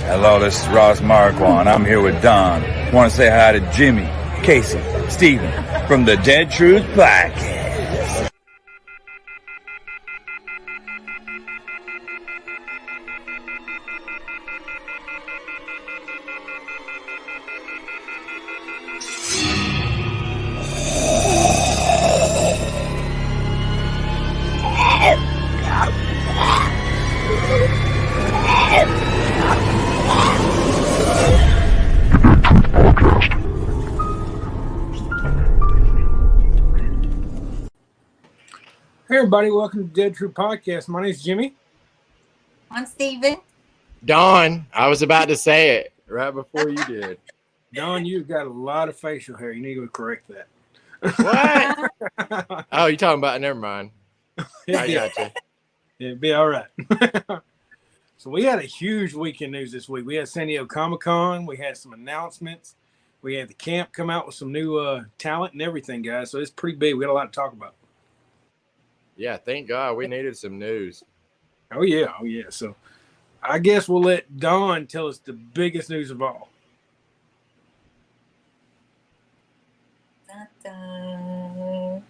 Hello, this is Ross Marquand. I'm here with Don. Want to say hi to Jimmy, Casey, Steven from the Dead Truth Podcast. Hey everybody, welcome to Dead True Podcast. My name's Jimmy. I'm Steven. Don, I was about to say it right before you did. Don, you've got a lot of facial hair. You need to go correct that. What? Oh, you're talking about, never mind. I got you. It'd be all right. So we had a huge weekend news this week. We had San Diego Comic-Con. We had some announcements. We had the camp come out with some new talent and everything, guys. So it's pretty big. We got a lot to talk about. Yeah, thank God we needed some news. Oh, yeah. So I guess we'll let Don tell us the biggest news of all. Dun-dun.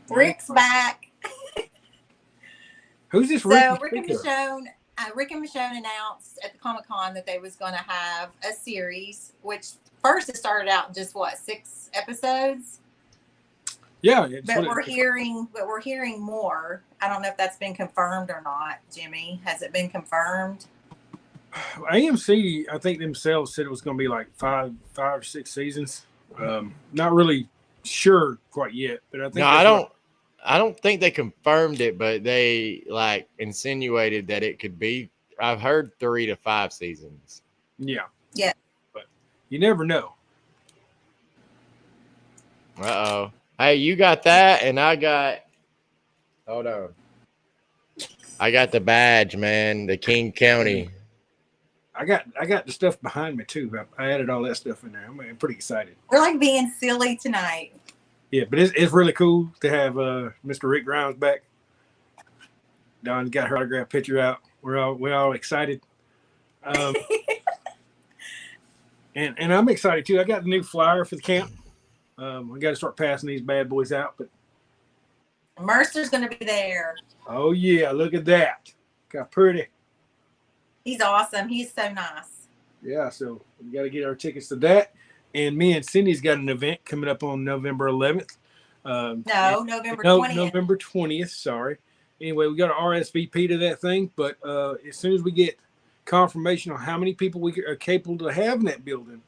Rick's back. Who's this Rick? So Rick and Michonne announced at the Comic-Con that they was going to have a series, which first it started out just 6 episodes. Yeah, But we're hearing more. I don't know if that's been confirmed or not. Jimmy, has it been confirmed? AMC, I think themselves said it was going to be like five or 6 seasons. Not really sure quite yet, but I think I don't think they confirmed it, but they like insinuated that it could be. I've heard 3 to 5 seasons. Yeah, but you never know. Uh-oh. Hey, you got that, and I got. Hold on. I got the badge, man. The King County. I got the stuff behind me too. I added all that stuff in there. I'm pretty excited. We're like being silly tonight. Yeah, but it's really cool to have Mr. Rick Grimes back. Don's got her autograph picture out. We're all excited. And I'm excited too. I got the new flyer for the camp. We got to start passing these bad boys out. But Mercer's going to be there. Oh yeah, look at that. Got pretty. He's awesome. He's so nice. Yeah, so we got to get our tickets to that. And me and Cindy's got an event coming up on November 11th. November 20th. November 20th, sorry. Anyway, we got to RSVP to that thing. But as soon as we get confirmation on how many people we are capable of having that building,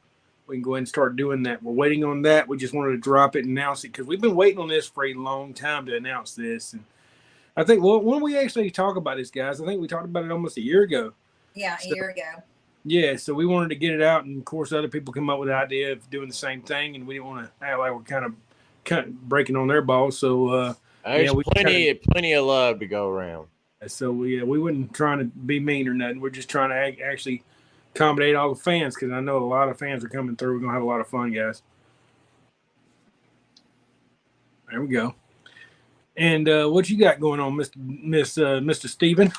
we can go ahead and start doing that. We're waiting on that. We just wanted to drop it and announce it because we've been waiting on this for a long time to announce this. And I think, when we actually talk about this, guys, I think we talked about it almost a year ago. Yeah, a year ago. Yeah, so we wanted to get it out, and of course, other people come up with the idea of doing the same thing, and we didn't want to act like we're kind of breaking on their balls. So there's plenty of love to go around. So we weren't trying to be mean or nothing. We're just trying to actually accommodate all the fans because I know a lot of fans are coming through. We're gonna have a lot of fun, guys. There we go. And what you got going on, Mr. Steven?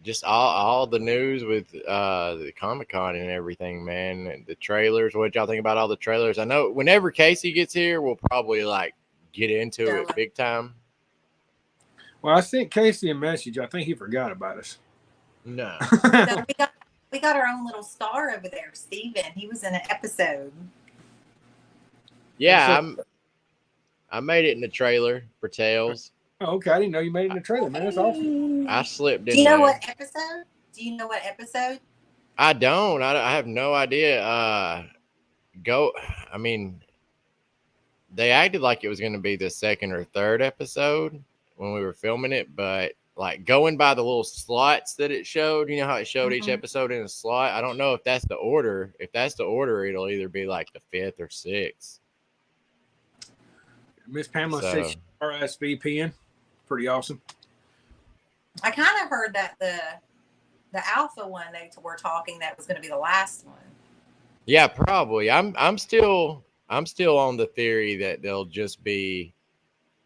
Just all the news with the Comic-Con and everything, man. And the trailers. What y'all think about all the trailers? I know whenever Casey gets here, we'll probably get into it big time. Well, I sent Casey a message. I think he forgot about us. No. So we got our own little star over there, Steven. He was in an episode. Yeah, I made it in the trailer for Tales. Oh, okay. I didn't know you made it in the trailer, man. That's awesome. I slipped in. Do you know there. what episode? Do you know what episode? I don't. I have no idea. They acted like it was going to be the 2nd or 3rd episode when we were filming it, but going by the little slots that it showed, you know how it showed each episode in a slot. I don't know if that's the order. If that's the order, it'll either be like the 5th or 6th. Miss Pamela said she's RSVPing. Pretty awesome. I kind of heard that the alpha one they were talking that was going to be the last one. Yeah, probably. I'm still on the theory that there'll just be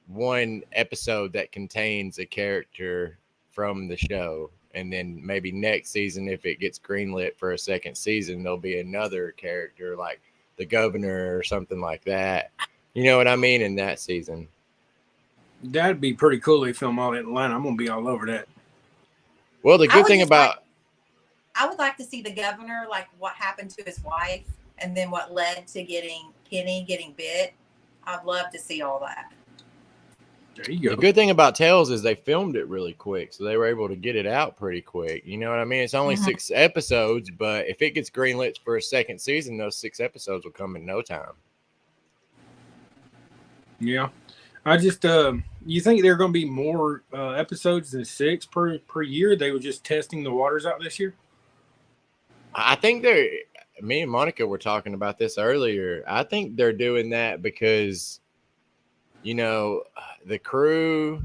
one episode that contains a character from the show, And then maybe next season, if it gets greenlit for a second season, there'll be another character like the governor or something like that. You know what I mean? In that season. That'd be pretty cool. They film all that in Atlanta. I'm gonna be all over that. Well, the good thing about I would like to see the governor, like what happened to his wife, and then what led to Kenny getting bit. I'd love to see all that. There you go. The good thing about Tales is they filmed it really quick, so they were able to get it out pretty quick. You know what I mean? It's only 6 episodes, but if it gets greenlit for a second season, those 6 episodes will come in no time. Yeah, I just you think there are going to be more episodes than 6 per year? They were just testing the waters out this year. I think me and Monica were talking about this earlier. I think they're doing that because, you know, the crew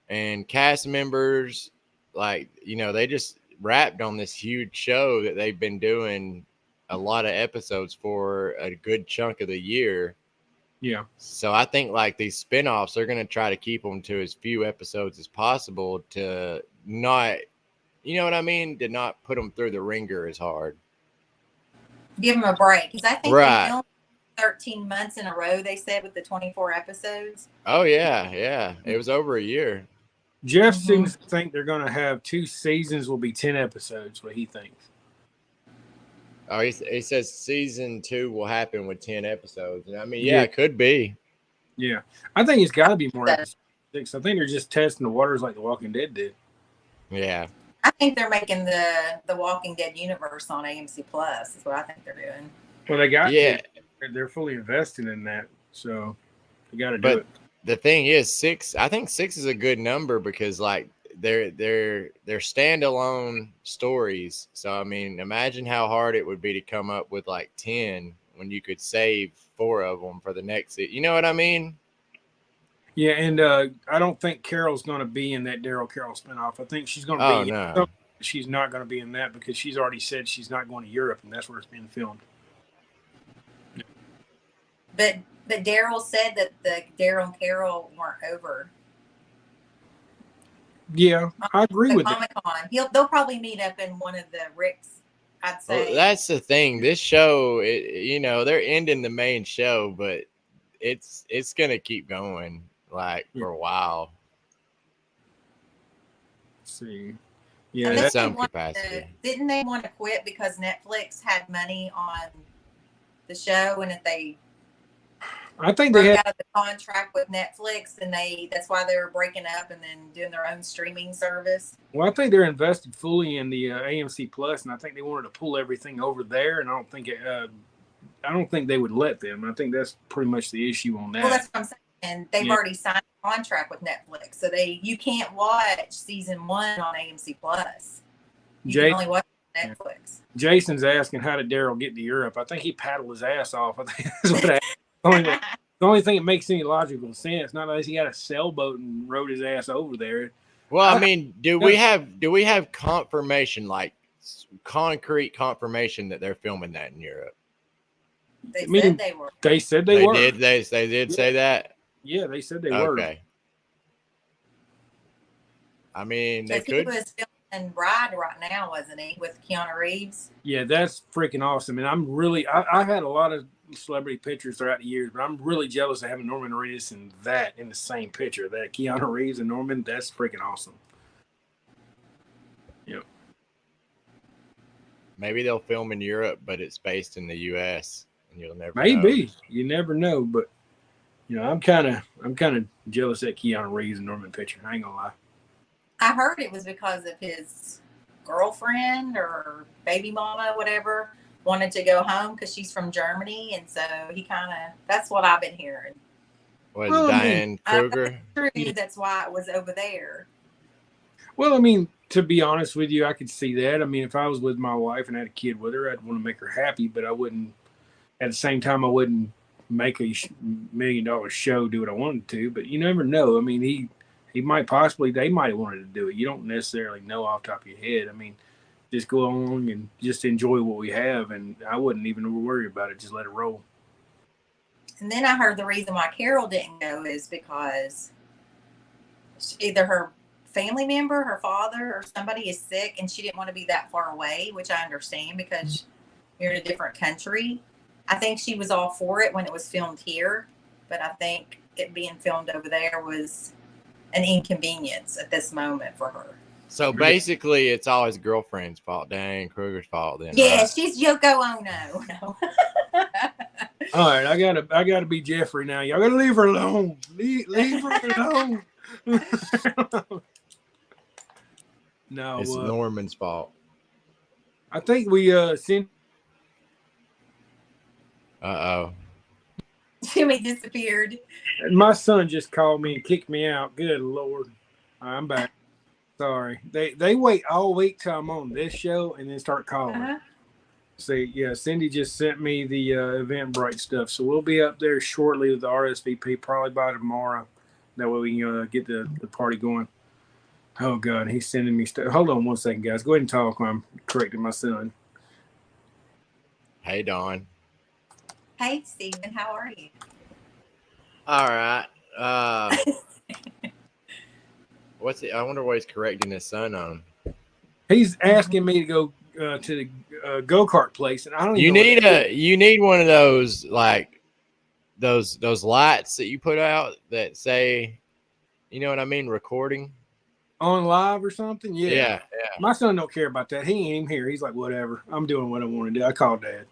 and cast members, like, you know, they just wrapped on this huge show that they've been doing a lot of episodes for a good chunk of the year. Yeah. So I think like these spinoffs, they're going to try to keep them to as few episodes as possible to not, you know what I mean? To not put them through the ringer as hard. Give them a break. Because I think Right. they filmed 13 months in a row, they said, with the 24 episodes. Oh, yeah. Yeah. It was over a year. Jeff seems to think they're going to have 2 seasons will be 10 episodes, what he thinks. Oh, he says season 2 will happen with 10 episodes. And I mean, yeah, it could be. Yeah. I think it's got to be more episodes. I think they're just testing the waters like The Walking Dead did. Yeah. I think they're making the Walking Dead universe on AMC Plus. That's what I think they're doing. Well, they got Yeah. They're fully invested in that, so they got to do it. The thing is, 6. I think 6 is a good number because, like, they're standalone stories. So I mean, imagine how hard it would be to come up with like 10 when you could save 4 of them for the next. You know what I mean? Yeah, and I don't think Carol's going to be in that Daryl Carol spinoff. I think she's going to be. No. She's not going to be in that because she's already said she's not going to Europe, and that's where it's being filmed. But Daryl said that the Daryl and Carol weren't over. Yeah, I agree with that. Comic-Con. They'll probably meet up in one of the Ricks, I'd say. Well, that's the thing. This show, you know, they're ending the main show, but it's going to keep going like for a while. Let's see. Yeah, in some capacity. Didn't they want to quit because Netflix had money on the show, and if they I think they had out of the contract with Netflix, and that's why they were breaking up and then doing their own streaming service. Well, I think they're invested fully in the AMC Plus, and I think they wanted to pull everything over there, and I don't think they would let them. I think that's pretty much the issue on that. Well, that's what I'm saying. They've already signed a contract with Netflix, so you can't watch season 1 on AMC Plus. You can only watch it on Netflix. Jason's asking, how did Daryl get to Europe? I think he paddled his ass off. I think that's what happened. The only thing that makes any logical sense, not unless he got a sailboat and rode his ass over there. Well, I mean, do we have confirmation, like concrete confirmation that they're filming that in Europe? They said they were. They said they were. They did say that? Yeah, they said they were. Okay. I mean, they could. He was filming Ride right now, wasn't he, with Keanu Reeves? Yeah, that's freaking awesome. And I'm really, I've had a lot of celebrity pictures throughout the years, but I'm really jealous of having Norman Reedus and that in the same picture. That Keanu Reeves and Norman, that's freaking awesome. Yep. Maybe they'll film in Europe, but it's based in the U.S. and you'll never Maybe know. You never know, but you know, I'm kind of jealous of that Keanu Reeves and Norman picture. I ain't gonna lie. I heard it was because of his girlfriend or baby mama, whatever, wanted to go home because she's from Germany, and so he that's what I've been hearing. Was Diane Kruger? That's why it was over there. Well, I mean, to be honest with you, I could see that. I mean, if I was with my wife and had a kid with her, I'd want to make her happy, but I wouldn't, at the same time, I wouldn't make a $1 million show do what I wanted to, but you never know. I mean, they might have wanted to do it. You don't necessarily know off the top of your head. I mean, just go on and just enjoy what we have, and I wouldn't even worry about it. Just let it roll. And then I heard the reason why Carol didn't go is because either her family member, her father or somebody is sick and she didn't want to be that far away, which I understand because you're in a different country. I think she was all for it when it was filmed here, but I think it being filmed over there was an inconvenience at this moment for her. So basically, it's always girlfriend's fault, Diane Kruger's fault. Then, Yeah, right? she's Yoko Ono. No. All right, I gotta be Jeffrey now. Y'all gotta leave her alone. Leave her alone. No, It's Norman's fault. I think we sent. Uh-oh. Jimmy disappeared. My son just called me and kicked me out. Good Lord, I'm back. Sorry, they wait all week till I'm on this show and then start calling. Uh-huh. See, yeah, Cindy just sent me the Eventbrite stuff, so we'll be up there shortly with the RSVP, probably by tomorrow. That way we can get the party going. Oh God, he's sending me stuff. Hold on one second, guys. Go ahead and talk while I'm correcting my son. Hey, Dawn. Hey, Stephen, how are you? All right. What's it? I wonder what he's correcting his son on. He's asking me to go to the go-kart place, and I don't. You even know you need one of those like those lights that you put out that say, you know what I mean, recording on live or something. Yeah. Yeah. My son don't care about that. He ain't even here. He's like, whatever. I'm doing what I want to do. I call Dad.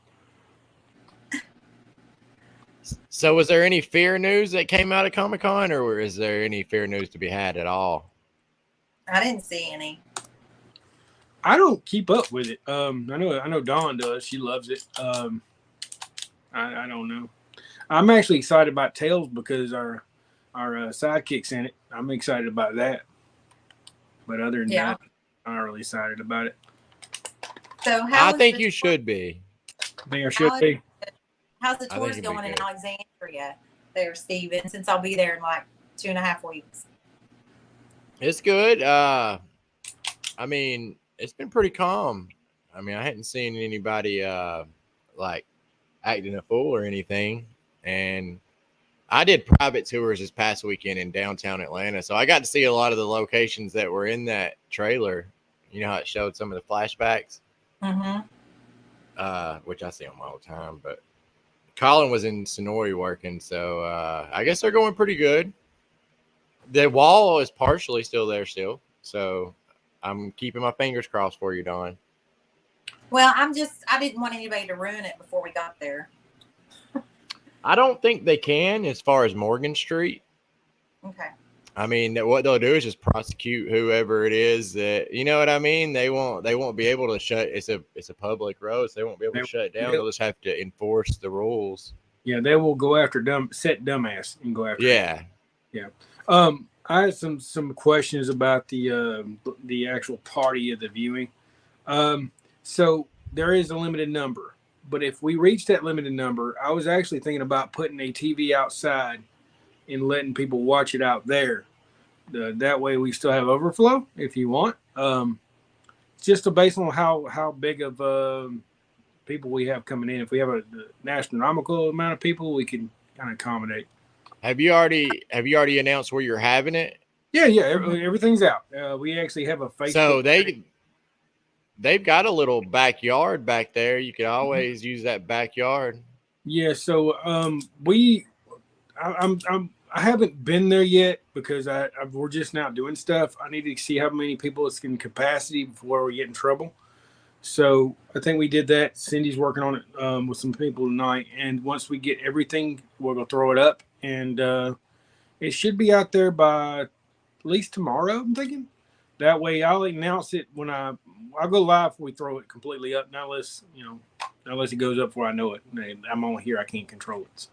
So, was there any fear news that came out of Comic-Con, or is there any fear news to be had at all? I didn't see any. I don't keep up with it. I know Dawn does. She loves it. I don't know. I'm actually excited about Tales because our sidekick's in it. I'm excited about that. But other than that, I'm not really excited about it. So I think you should be. I think I should be. How's the tours going in Alexandria there, Steven, since I'll be there in like 2.5 weeks? It's good. I mean, it's been pretty calm. I mean, I hadn't seen anybody like acting a fool or anything. And I did private tours this past weekend in downtown Atlanta. So I got to see a lot of the locations that were in that trailer. You know how it showed some of the flashbacks? Mm-hmm. Which I see them all the time. But Colin was in Sonori working. So I guess they're going pretty good. The wall is partially still there still. So I'm keeping my fingers crossed for you, Dawn. Well, I didn't want anybody to ruin it before we got there. I don't think they can as far as Morgan Street. Okay. I mean, what they'll do is just prosecute whoever it is that, you know what I mean? They won't be able to shut. It's a public road, so they won't be able to shut it down. They'll just have to enforce the rules. Yeah, they will go after dumbass and go after. Yeah. Yeah. I had some questions about the actual party of the viewing. So there is a limited number, but if we reach that limited number, I was actually thinking about putting a TV outside and letting people watch it out there. That way we still have overflow if you want. Just based on how big of people we have coming in. If we have an astronomical amount of people, we can kind of accommodate. Have you already announced where you're having it? Yeah. Everything's out. We actually have a Facebook. So they've got a little backyard back there. You could always use that backyard. Yeah. So I haven't been there yet because we're just now doing stuff. I need to see how many people it's in capacity before we get in trouble. So I think we did that. Cindy's working on it with some people tonight, and once we get everything, we're gonna throw it up, and it should be out there by at least tomorrow. I'm thinking that way I'll announce it when I'll go live before we throw it completely up. Not unless it goes up before I know it. I'm on here. I can't control it.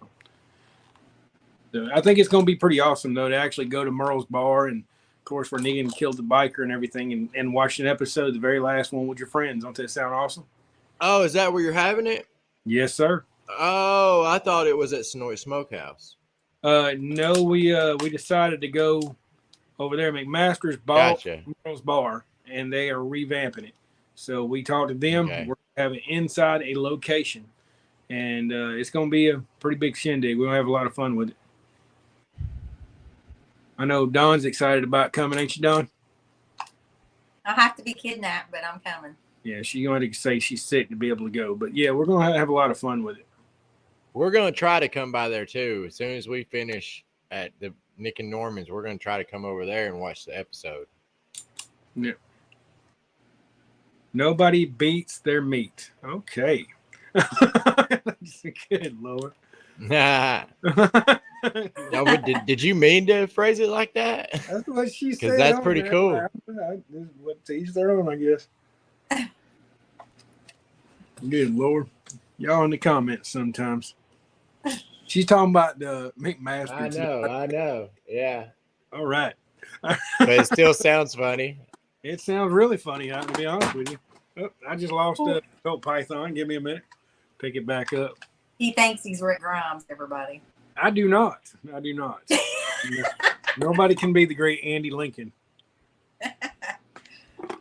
So I think it's gonna be pretty awesome though to actually go to Merle's bar and. Of course, where Negan killed the biker and everything, and watched an episode, the very last one with your friends. Don't that sound awesome? Oh, is that where you're having it? Yes, sir. Oh, I thought it was at Sonoy Smokehouse. No, we decided to go over there. McMaster's bought Merle's bar, and they are revamping it. So we talked to them. Okay. We're having inside a location, and it's going to be a pretty big shindig. We're going to have a lot of fun with it. I know Don's excited about coming, ain't you, Don? I'll have to be kidnapped, but I'm coming. Yeah, she's going to say she's sick to be able to go. But yeah, we're going to have a lot of fun with it. We're going to try to come by there too. As soon as we finish at the Nick and Norman's, we're going to try to come over there and watch the episode. Yeah. Nobody beats their meat. Okay. Good Lord. No, but did you mean to phrase it like that? That's what she said. Because that's pretty cool. What to each their own, I guess. Good Lord. Y'all in the comments sometimes. She's talking about the McMaster. I know. Yeah. All right. But it still sounds funny. It sounds really funny, to be honest with you. Oh, I just lost a Colt Python. Give me a minute. Pick it back up. He thinks he's Rick Grimes, everybody. I do not. Nobody can be the great Andy Lincoln.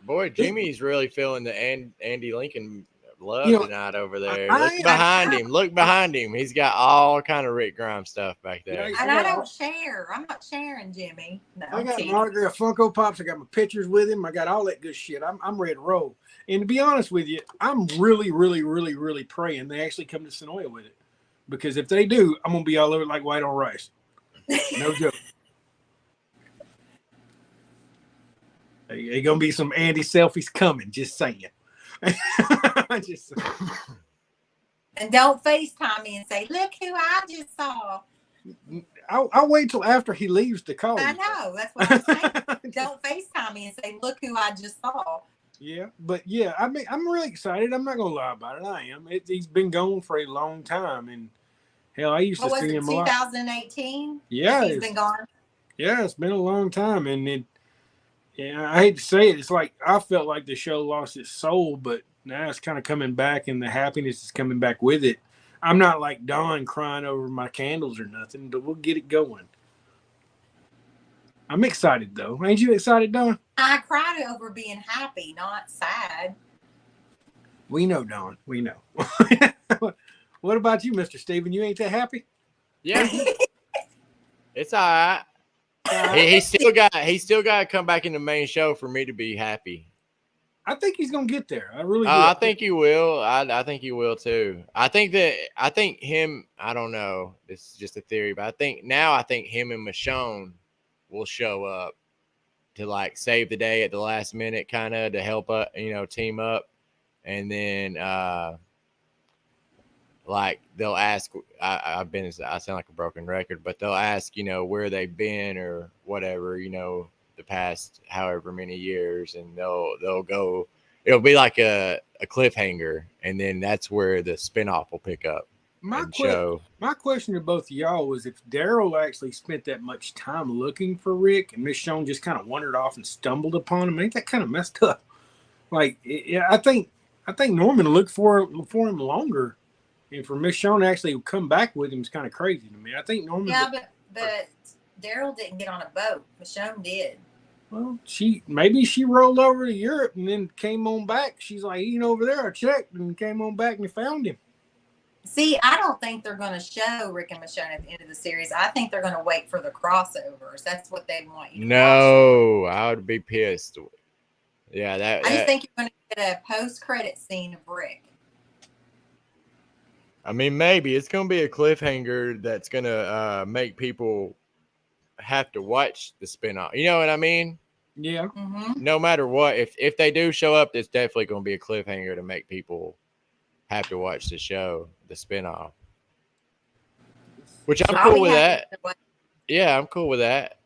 Boy, Jimmy's really feeling the Andy Lincoln love tonight over there. Look behind him. He's got all kind of Rick Grimes stuff back there. And I don't share. I'm not sharing, Jimmy. No, I got my autographed Funko Pops. I got my pictures with him. I got all that good shit. I'm ready to roll. And to be honest with you, I'm really, really, really, really praying they actually come to Sonoya with it. Because if they do, I'm going to be all over like white on rice. No joke. There's going to be some Andy selfies coming. Just saying. Just saying. And don't FaceTime me and say, look who I just saw. I'll wait till after he leaves to call. I know. That's what I'm saying. Don't FaceTime me and say, look who I just saw. Yeah, but yeah, I mean, I'm really excited. I'm not going to lie about it. I am. He's been gone for a long time. And hell, I used to see him a lot. 2018? Yeah. He's been gone? Yeah, it's been a long time. And I hate to say it. It's like I felt like the show lost its soul, but now it's kind of coming back and the happiness is coming back with it. I'm not like Don crying over my candles or nothing, but we'll get it going. I'm excited, though. Ain't you excited, Don? I cried over being happy, not sad. We know, Don. We know. What about you, Mr. Steven? You ain't that happy? Yeah. It's all right. He still got to come back in the main show for me to be happy. I think he's gonna get there. I really do. I think he will. I think he will too. I think him. I don't know. This is just a theory, but I think him and Michonne will show up to like save the day at the last minute, kind of to help team up, and then like they'll ask. I sound like a broken record, but they'll ask where they've been or whatever the past however many years, and they'll go. It'll be like a cliffhanger, and then that's where the spinoff will pick up. My question to both of y'all was if Daryl actually spent that much time looking for Rick and Michonne just kind of wandered off and stumbled upon him, ain't that kind of messed up? Like, I think Norman looked for him longer, and for Michonne to actually come back with him is kind of crazy to me. I think Norman. Yeah, but Daryl didn't get on a boat. Michonne did. Well, maybe she rolled over to Europe and then came on back. She's like, over there. I checked and came on back and found him. See, I don't think they're going to show Rick and Michonne at the end of the series. I think they're going to wait for the crossovers. That's what they want you to watch. I would be pissed. Yeah, I just think you're going to get a post-credit scene of Rick. I mean, maybe it's going to be a cliffhanger that's going to make people have to watch the spinoff. You know what I mean? Yeah. Mm-hmm. No matter what, if they do show up, it's definitely going to be a cliffhanger to make people have to watch the show, the spinoff. Which I'm cool with that. Yeah, I'm cool with that.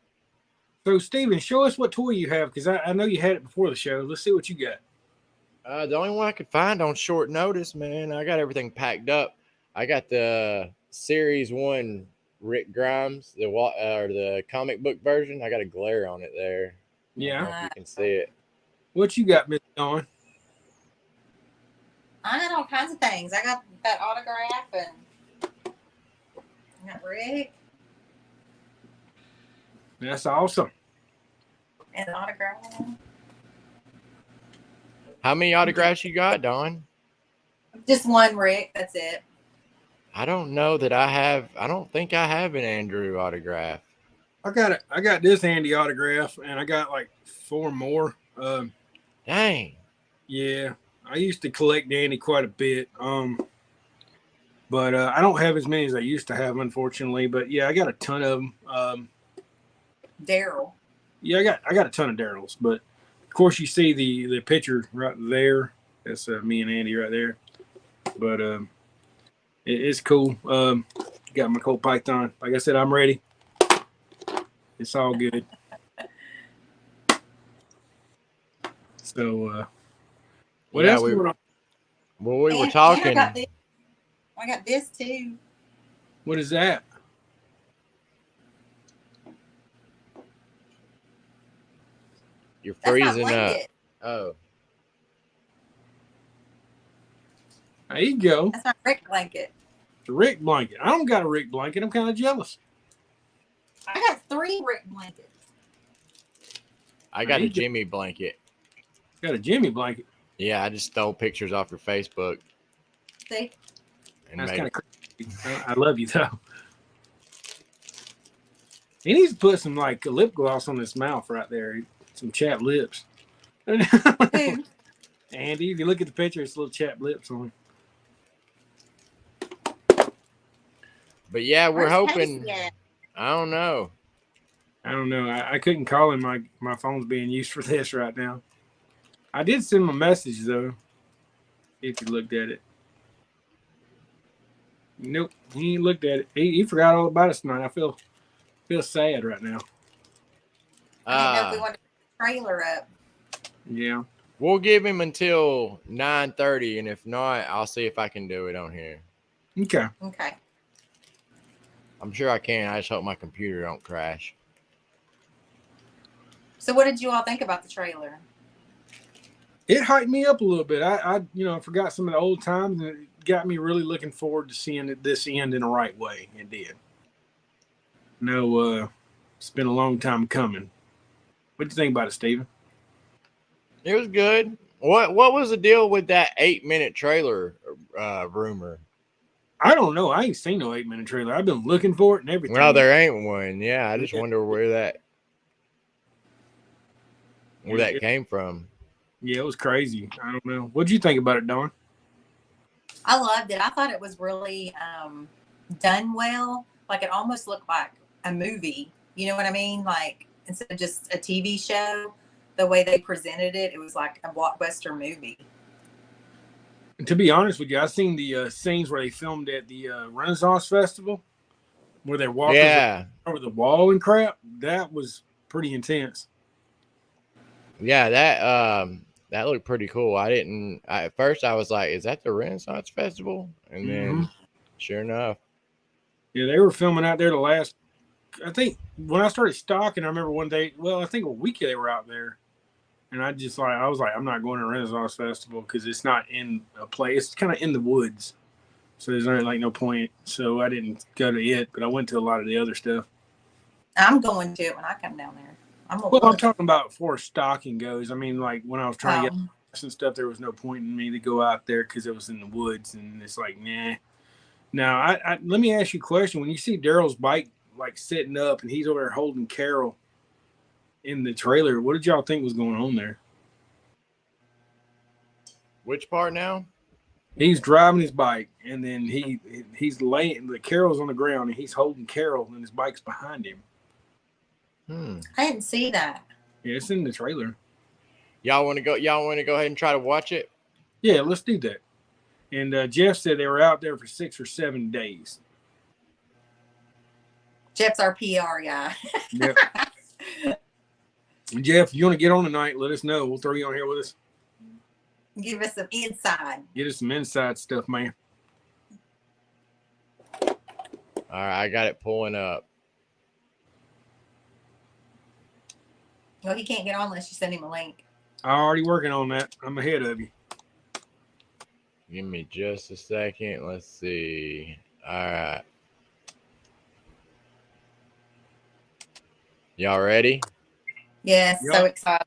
So, Steven, show us what toy you have, because I know you had it before the show. Let's see what you got. The only one I could find on short notice, man. I got everything packed up. I got the Series 1 Rick Grimes, the comic book version. I got a glare on it there. Yeah. I don't know if you can see it. What you got, Miss Dawn? I got all kinds of things. I got that autograph and I got Rick. That's awesome. And an autograph. How many autographs you got, Dawn? Just one Rick. That's it. I don't know that I have. I don't think I have an Andrew autograph. I got this Andy autograph, and I got like 4 more. Dang. Yeah, I used to collect Dandy quite a bit. But I don't have as many as I used to have, unfortunately. But yeah, I got a ton of them. Daryl. Yeah, I got a ton of Daryls. But of course, you see the picture right there. That's me and Andy right there. But it's cool. Got my Colt Python. Like I said, I'm ready. It's all good. So, what Yeah, else going on? well, we were And talking. I got this too. What is that? You're That's my freezing up. blanket. Oh, There you go. That's my Rick blanket. The Rick blanket. I don't got a Rick blanket. I'm kind of jealous. I got 3 Rick blankets. I got a Jimmy blanket. Got a Jimmy blanket. Yeah, I just stole pictures off your Facebook. See? And That's made kind of crazy. I love you though. He needs to put some like lip gloss on his mouth right there. Some chapped lips. Who? Andy, if you look at the picture, it's little chapped lips on him. But yeah, we're Where's hoping. Casey at? I don't know. I don't know. I couldn't call him. My phone's being used for this right now. I did send him a message though. If you looked at it. Nope, he ain't looked at it. He forgot all about us tonight. I feel sad right now. I didn't know if we wanted to put the trailer up. Yeah. We'll give him until 9:30, and if not, I'll see if I can do it on here. Okay. Okay. I'm sure I can. I just hope my computer don't crash. So what did you all think about the trailer? It hyped me up a little bit. I forgot some of the old times, and it got me really looking forward to seeing this end in the right way. It did. No, it's been a long time coming. What do you think about it, Steven? It was good. What was the deal with that 8-minute trailer rumor? I don't know. I ain't seen no 8-minute trailer. I've been looking for it and everything. Well, there ain't one. Yeah, I just wonder where that came from. Yeah, it was crazy. I don't know. What'd you think about it, Dawn? I loved it. I thought it was really done well. Like it almost looked like a movie. You know what I mean? Like instead of just a TV show, the way they presented it, it was like a blockbuster movie. And to be honest with you, I seen the scenes where they filmed at the Renaissance Festival, where they're walking over the wall and crap. That was pretty intense. Yeah, that looked pretty cool. At first I was like, is that the Renaissance Festival? And then sure enough. Yeah, they were filming out there I think when I started stalking, I remember one day, well, I think a week they were out there. And I was like, I'm not going to Renaissance Festival because it's not in a place. It's kind of in the woods. So there's no point. So I didn't go to it, but I went to a lot of the other stuff. I'm going to it when I come down there. I'm talking about for stalking goes. I mean, like when I was trying to get some stuff, there was no point in me to go out there because it was in the woods, and it's like, nah. Now, I let me ask you a question. When you see Daryl's bike like sitting up and he's over there holding Carol in the trailer, what did y'all think was going on there? Which part now? He's driving his bike, and then he's laying. The Carol's on the ground, and he's holding Carol, and his bike's behind him. I didn't see that. Yeah, it's in the trailer. Y'all want to go ahead and try to watch it? Yeah, let's do that. And Jeff said they were out there for 6 or 7 days. Jeff's our PR guy. Yep. Jeff, if you want to get on tonight, let us know. We'll throw you on here with us. Give us some inside. Get us some inside stuff, man. All right, I got it pulling up. Well, he can't get on unless you send him a link. I'm already working on that. I'm ahead of you. Give me just a second. Let's see. All right. Y'all ready? Yes, Yep. so excited.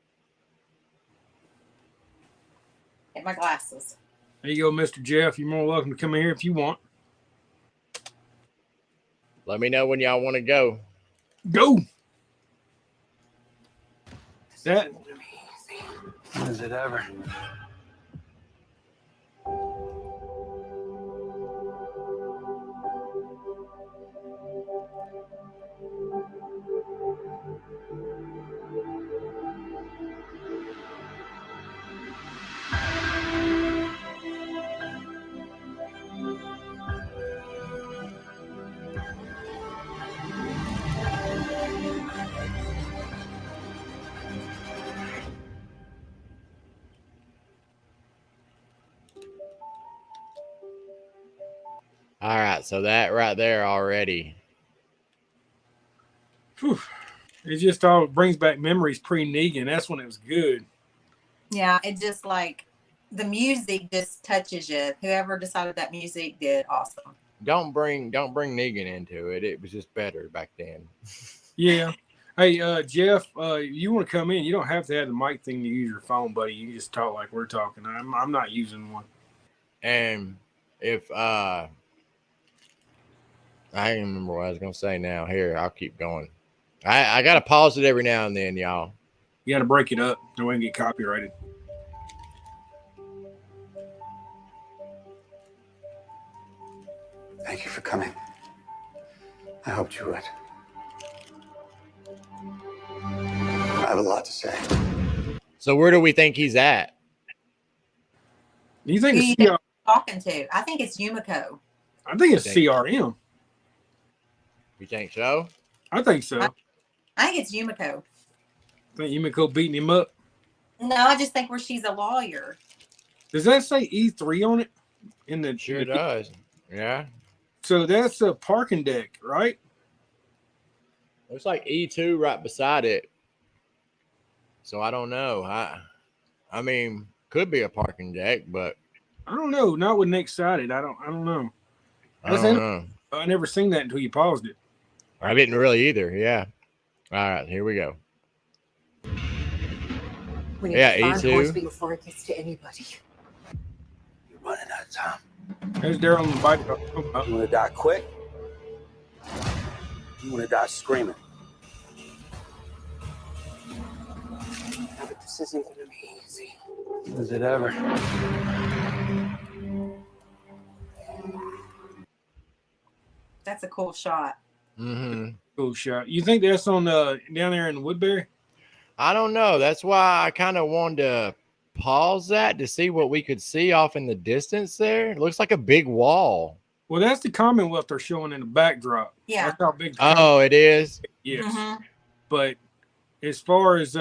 Get my glasses. There you go, Mr. Jeff. You're more welcome to come in here if you want. Let me know when y'all want to go. Go. That Was it ever? All right, so that right there already. Whew. It just all brings back memories pre-Negan. That's when it was good. Yeah, it just like the music just touches you. Whoever decided that music did awesome. Don't bring Negan into it. It was just better back then. Yeah. Hey, Jeff, you want to come in? You don't have to have the mic thing to use your phone, buddy. You can just talk like we're talking. I'm not using one. And if I don't even remember what I was gonna say now. Here, I'll keep going. I gotta pause it every now and then, y'all. You got to break it up. No way to get copyrighted. Thank you for coming. I hoped you would. I have a lot to say. So where do we think he's at? Do you think Who it's you think CR? you're talking to? I think it's Yumiko. I think it's CRM. You think so? I think so. I think it's Yumiko. I think Yumiko beating him up. No, I just think where she's a lawyer. Does that say E3 on it? In the Sure does. Yeah. So that's a parking deck, right? Looks like E2 right beside it. So I don't know. I mean, could be a parking deck, but I don't know. Not with Nick Sided. I don't know. I don't know. I never seen that until you paused it. I didn't really either. Yeah. All right, here we go. We need Yeah, to find E2. Hornsby before it gets to anybody. You're running out of time. There's Daryl on the bike. You want to die quick? You want to die screaming? Yeah, but this isn't going to be easy. Was it ever? That's a cool shot. Mm-hmm. Cool shot. You think that's on down there in Woodbury? I don't know. That's why I kind of wanted to pause that to see what we could see off in the distance there. It looks like a big wall. Well, that's the Commonwealth they're showing in the backdrop. Yeah. That's how big. Oh, it is? Yes. Mhm. But as far as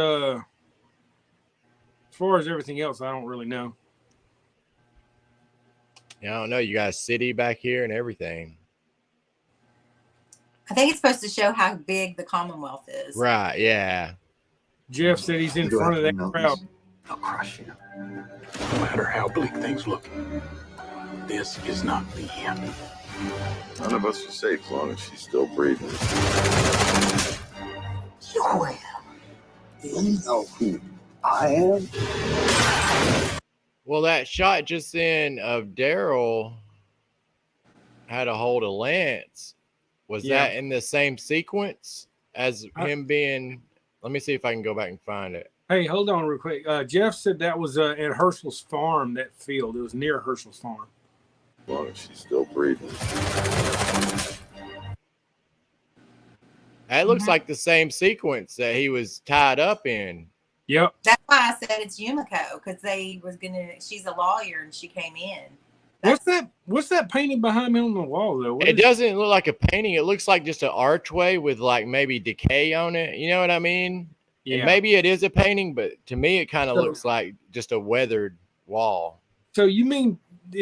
everything else, I don't really know. Yeah, I don't know. You got a city back here and everything. I think it's supposed to show how big the Commonwealth is. Right, yeah. Jeff said he's in You go front of after that the crowd. mountains, I'll crush you. No matter how bleak things look, this is not the end. None of us are safe as long as she's still breathing. Well, Do you know who I am? Well, that shot just in of Daryl had a hold of Lance. Was Yeah. that in the same sequence as him being? Let me see if I can go back and find it. Hey, hold on real quick. Jeff said that was at Herschel's farm, that field. It was near Herschel's farm. As long as she's still breathing. It looks like the same sequence that he was tied up in. Yep. That's why I said it's Yumiko, because she's a lawyer and she came in. What's that painting behind me on the wall though? It doesn't look like a painting. It looks like just an archway with like maybe decay on it. You know what I mean? Yeah. And maybe it is a painting, but to me it kind of So- looks like just a weathered wall. So you mean do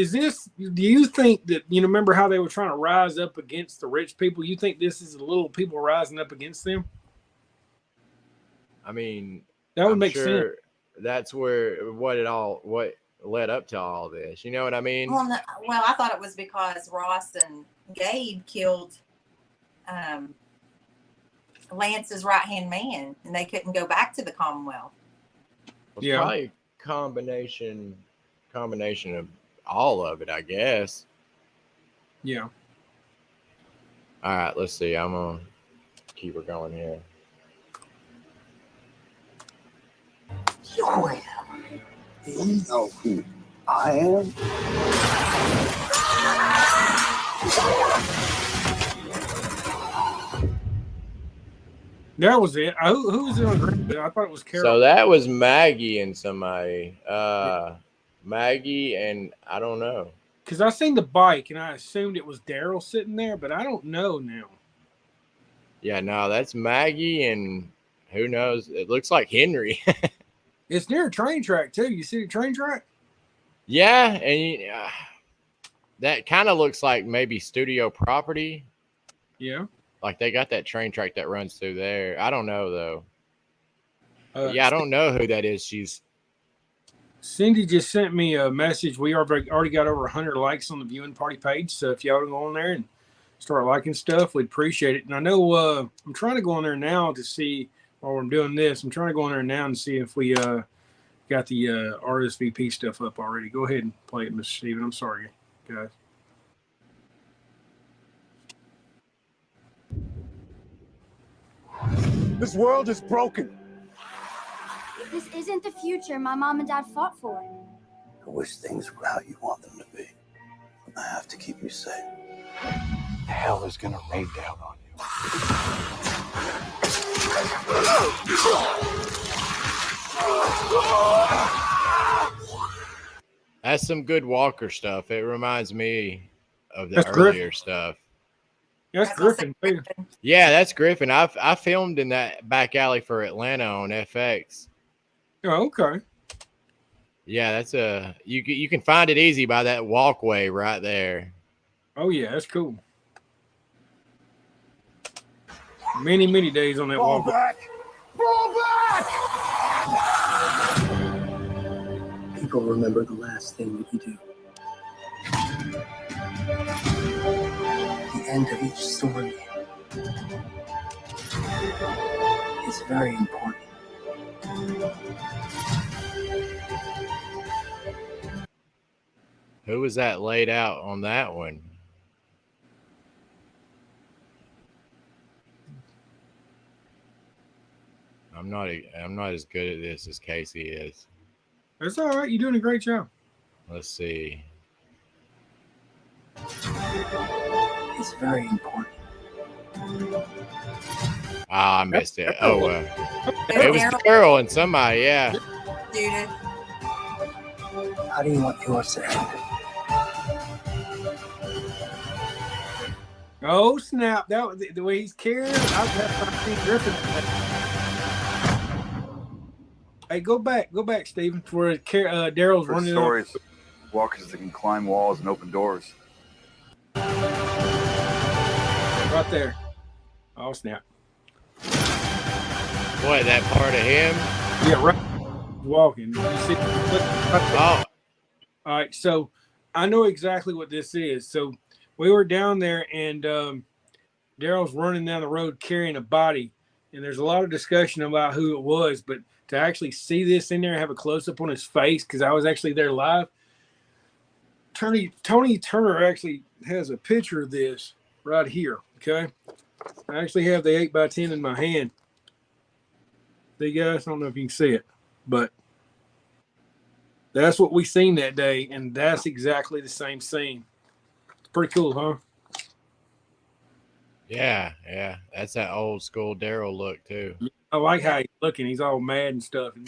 you think that, remember how they were trying to rise up against the rich people? You think this is the little people rising up against them? I mean, That would I'm make sure sense. that's what led up to all this. You know what I mean? Well, I thought it was because Ross and Gabe killed Lance's right-hand man, and they couldn't go back to the Commonwealth. It's Yeah. probably a combination of all of it, I guess. Yeah. All right, let's see. I'm gonna keep her going here. well. Do you know who I am? That was it. Who was it on Green? I thought it was Carol. So that was Maggie and somebody. Yeah. Maggie and I don't know. Because I seen the bike and I assumed it was Daryl sitting there, but I don't know now. Yeah, no, that's Maggie and who knows? It looks like Henry. It's near a train track too. You see the train track? Yeah, and that kind of looks like maybe studio property. Yeah. Like they got that train track that runs through there. I don't know though. Yeah, I don't know who that is. Cindy just sent me a message. We already got over 100 likes on the viewing party page. So if y'all go on there and start liking stuff, we'd appreciate it. And I know I'm trying to go on there now to see while I'm doing this. I'm trying to go on there now and see if we got the RSVP stuff up already. Go ahead and play it, Mr. Steven. I'm sorry, guys. This world is broken. This isn't the future my mom and dad fought for. I wish things were how you want them to be. I have to keep you safe. Hell is gonna rain down on you. That's some good Walker stuff. It reminds me of the That's earlier Griffin. stuff. That's Griffin too. Yeah, that's Griffin. I filmed in that back alley for Atlanta on FX. Oh, okay. Yeah, that's you can find it easy by that walkway right there. Oh yeah, that's cool. Many days on that Fall walk. back! Fall back! People remember the last thing that you do. The end of each story is very important. Who was that laid out on that one? I'm not as good at this as Casey is. That's all right. You're doing a great job. Let's see. It's very important. Ah, I missed it. Oh, it was Daryl. Daryl and somebody. Yeah. Judith. How do you want yours to end? Oh snap! That was the way he's carrying. I've seen Griffin. Hey, go back, Stephen. For Daryl's For running stories, walkers that can climb walls and open doors. right there. Oh snap! What, that part of him? Yeah, right. Walking. You see? Oh, All right, so I know exactly what this is. So we were down there, and Daryl's running down the road carrying a body, and there's a lot of discussion about who it was, but to actually see this in there and have a close up on his face, because I was actually there live. Tony Turner actually has a picture of this right here. Okay, I actually have the 8x10 in my hand. See, guys, I don't know if you can see it, but that's what we seen that day, and that's exactly the same scene. It's pretty cool, huh? yeah. That's that old school Daryl look too. I like how he's looking. He's all mad and stuff. And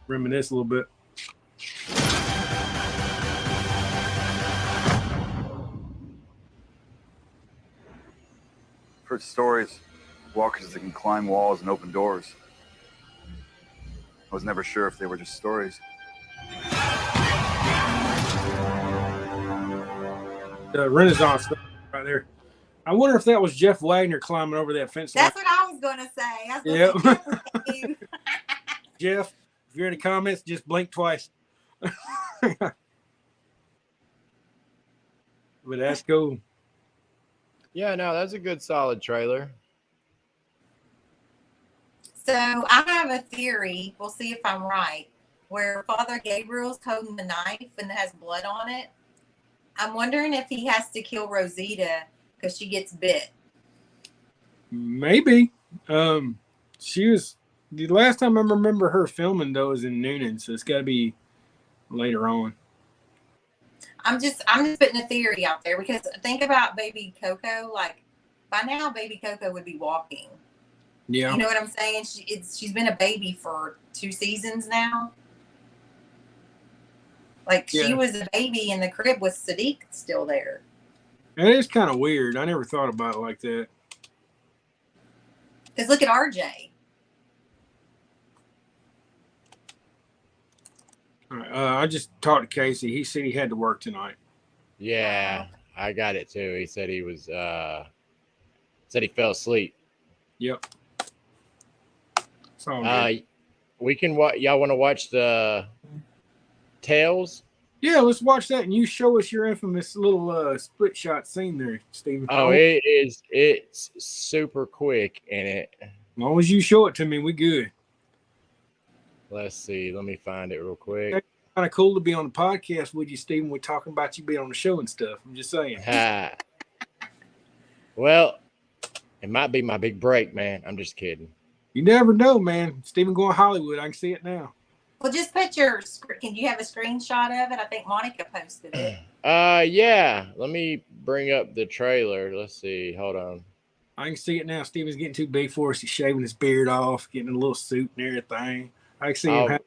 reminisce a little bit. Heard stories, walkers that can climb walls and open doors. I was never sure if they were just stories. The Renaissance stuff right there. I wonder if that was Jeff Wagner climbing over that fence line. That's what I was gonna say. That's what Yep. you. Jeff, if you're in the comments, just blink twice. But that's cool. Yeah, no, that's a good solid trailer. So I have a theory. We'll see if I'm right. Where Father Gabriel's holding the knife and it has blood on it. I'm wondering if he has to kill Rosita because she gets bit. Maybe. She was the last time I remember her filming though was in Noonan, so it's got to be later on. I'm just putting a theory out there because think about baby Coco. Like by now, baby Coco would be walking. Yeah. You know what I'm saying? She's been a baby for 2 seasons now. Like she was a baby in the crib with Sadiq still there. That is kind of weird. I never thought about it like that. Because look at RJ. All right, I just talked to Casey. He said he had to work tonight. Yeah, I got it too. He said he was said he fell asleep. Yep. It's all good. We can y'all want to watch the Tales? Yeah, let's watch that, and you show us your infamous little split shot scene there, Steven. Oh, it's super quick in it. As long as you show it to me, we good. Let's see. Let me find it real quick. It's kind of cool to be on the podcast with you, Steven. We're talking about you being on the show and stuff. I'm just saying. Well, it might be my big break, man. I'm just kidding. You never know, man. Steven going Hollywood. I can see it now. Well, just put your. Can you have a screenshot of it? I think Monica posted it. Yeah. Let me bring up the trailer. Let's see. Hold on. I can see it now. Steven's getting too big for us. He's shaving his beard off, getting a little suit and everything. I can see him.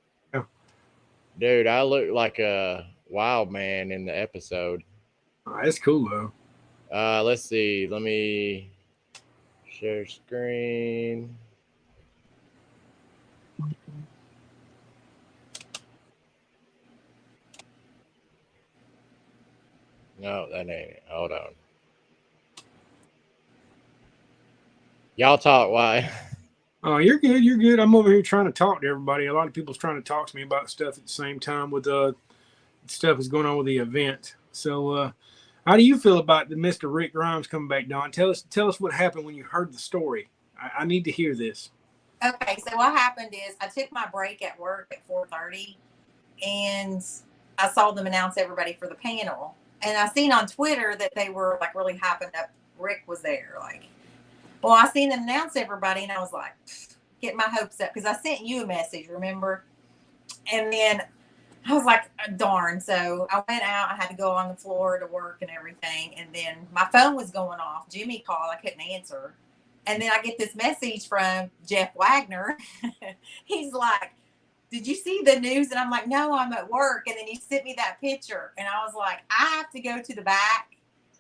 Dude, I look like a wild man in the episode. Oh, that's cool though. Let's see. Let me share screen. No, that ain't it. Hold on. Y'all talk. Why? Oh, you're good. You're good. I'm over here trying to talk to everybody. A lot of people's trying to talk to me about stuff at the same time with stuff that's going on with the event. So, how do you feel about the Mr. Rick Grimes coming back, Don? Tell us what happened when you heard the story. I need to hear this. Okay, so what happened is I took my break at work at 4:30, and I saw them announce everybody for the panel. And I seen on Twitter that they were like really hyping up Rick was there. Like, well, I seen them announce everybody, and I was like, getting my hopes up because I sent you a message, remember? And then I was like, darn. So I went out. I had to go on the floor to work and everything. And then my phone was going off. Jimmy called. I couldn't answer. And then I get this message from Jeff Wagner. He's like, did you see the news? And I'm like, no, I'm at work. And then he sent me that picture. And I was like, I have to go to the back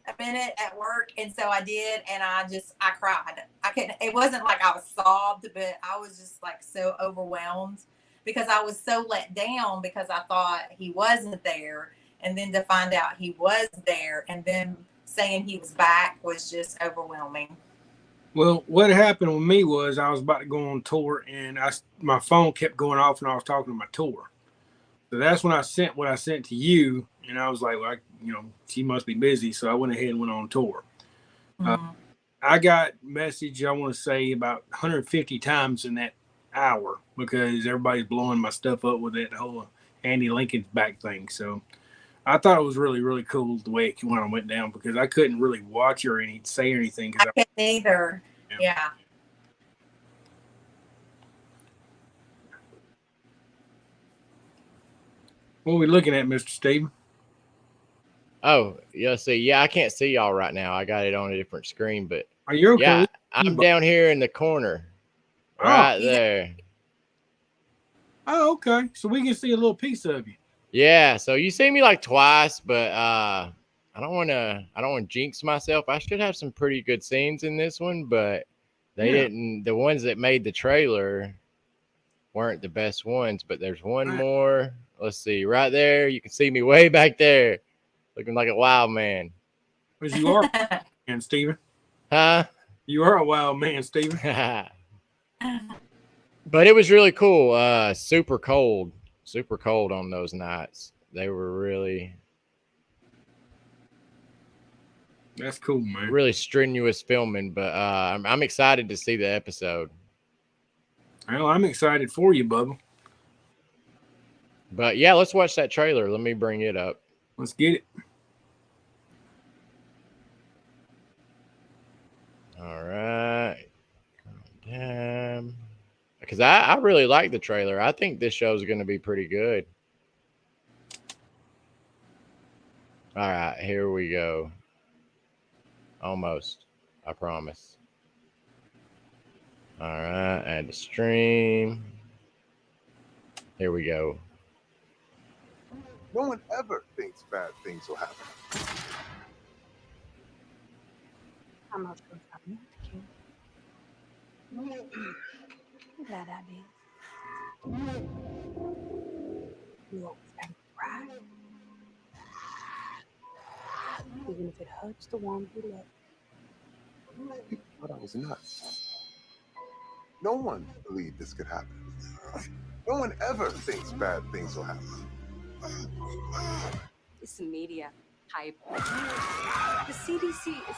a minute at work. And so I did. And I cried. I couldn't, it wasn't like I was sobbed, but I was just like so overwhelmed because I was so let down because I thought he wasn't there. And then to find out he was there and then saying he was back was just overwhelming. Well, what happened with me was I was about to go on tour, and my phone kept going off, and I was talking to my tour. So that's when I sent what I sent to you, and I was like, well, she must be busy, so I went ahead and went on tour. Mm-hmm. I got message, I want to say, about 150 times in that hour because everybody's blowing my stuff up with that whole Andy Lincoln's back thing. So I thought it was really, really cool the way it went down because I couldn't really watch or say anything. I couldn't either. Yeah. What are we looking at, Mr. Steven? Oh, yeah. See, yeah, I can't see y'all right now. I got it on a different screen, but are you okay? Yeah, I'm down here in the corner, right there. Oh, okay. So we can see a little piece of you. Yeah. So you see me like twice, but I don't want to jinx myself. I should have some pretty good scenes in this one, but they didn't. The ones that made the trailer weren't the best ones, but there's one more. Let's see, right there. You can see me way back there, looking like a wild man. Because you are, man, Steven. Huh? You are a wild man, Steven. But it was really cool. Super cold on those nights. They were really. That's cool, man. Really strenuous filming, but I'm excited to see the episode. Well, I'm excited for you, Bubba. But yeah, let's watch that trailer. Let me bring it up. Let's get it. All right. Damn. Because I really like the trailer. I think this show is going to be pretty good. All right, here we go. Almost. I promise. All right, add the stream. Here we go. No one ever thinks bad things will happen. I'm not sure if I'm I'm glad I did. You always have pride. Even if it hurts the one who loved. People thought I was nuts. No one believed this could happen. No one ever thinks bad things will happen. It's the media hype. The CDC is.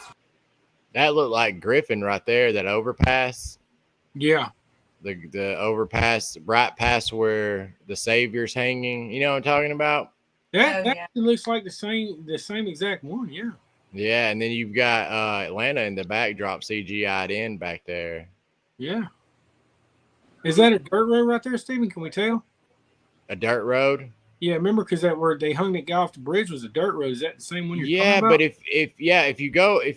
That looked like Griffin right there. That overpass. Yeah. The overpass right past where the Savior's hanging. You know what I'm talking about? That looks like the same exact one. Yeah. Yeah, and then you've got Atlanta in the backdrop CGI'd in back there. Yeah. Is that a dirt road right there, Stephen? Can we tell? A dirt road? Yeah, remember because that where they hung that guy off the bridge was a dirt road. Is that the same one you're talking about? But if